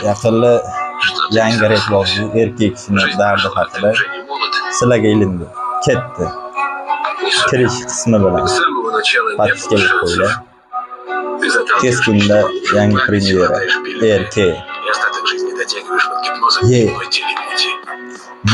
Yaqinda yangi reklamni erkak kishining dardi haqida sizlarga ilindi. Ketdi. Kirish qismi bilan podpiskaga qo'ydi. Tez kunda yangi premyera. Erkak.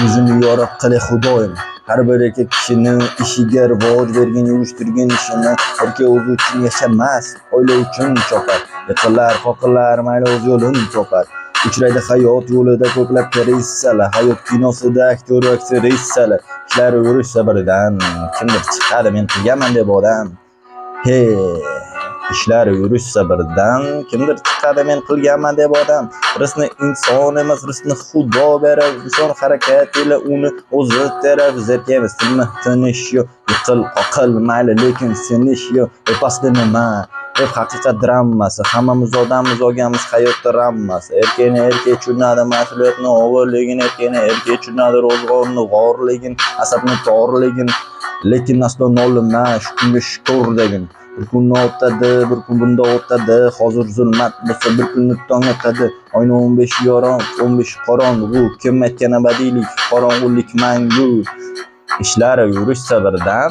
Yuzini yorug' qilib Xudoyim. Har bir erkak kishining ishiga rivoj bergan, uyushtirgan ishini erkak o'zi uchun yashamas, oila uchun chopar. Yiqillar, qoqillar, mayli o'z yo'lini topar. Uchraydi hayot yo'lida ko'plab krisalar, hayot kinosida aktyor va aktrisalar. Ishlar yurish sabridan, kimdir chiqadi men qilganman deb odam. Hey, ishlar yurish sabridan, kimdir chiqadi men qilganman deb odam. Rizqni inson emas, rizqni Xudo berar. Inson harakat ila uni o'zi terar. Zerkamiz tilni tinish yo'q, yiqil qoqil mayli lekin sinish yo'q. Pastda nima? Haqiqat dramasi. Hammamiz odammiz, olganmiz hayotda rammasi. Erkakni erkak tushunadi, mas'uliyatni og'irligini, erkakni erkak tushunadi, ro'zg'orni g'orligin, asabni torligin. Lekin aslo nolima, shu kunga shukr degin. Bir kun o'tadi, bir kun bunda o'tadi. Hozir zulmat bo'lsa bir kunni tong o'tadi. Oyning 15 yorong, 15 qorong'u. Kim aytgan abadiylik, qorong'ulik mangu. Ishlar yurish sabrdan.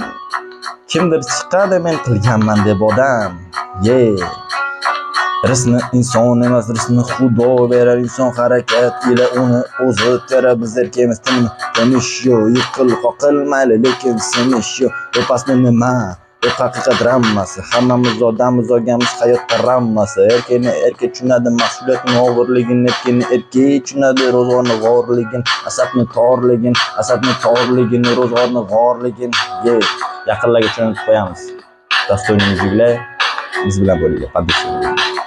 Kimdir chiqadi men qilganman deb odam. Rizqni inson emas, rizqni Xudo berar. Inson harakat ila uni o'zi terar. Biz erkakmiz tilni tanish yo'q, yiqil qoqil mayli lekin sinish yo'q. Pastda nima? Haqiqat rammasi. Hammamiz odammiz, olganmiz hayotda rammasi. Erkakni erkak tushunadi, mas'uliyatni og'irligini, erkakni erkak tushunadi, ro'zg'orni g'orligin, asabni torligin, ro'zg'orni g'orligin. Yaqinlarga tushunib qo'yamiz. Dasturingiz yuglar, biz bilan bo'linglar.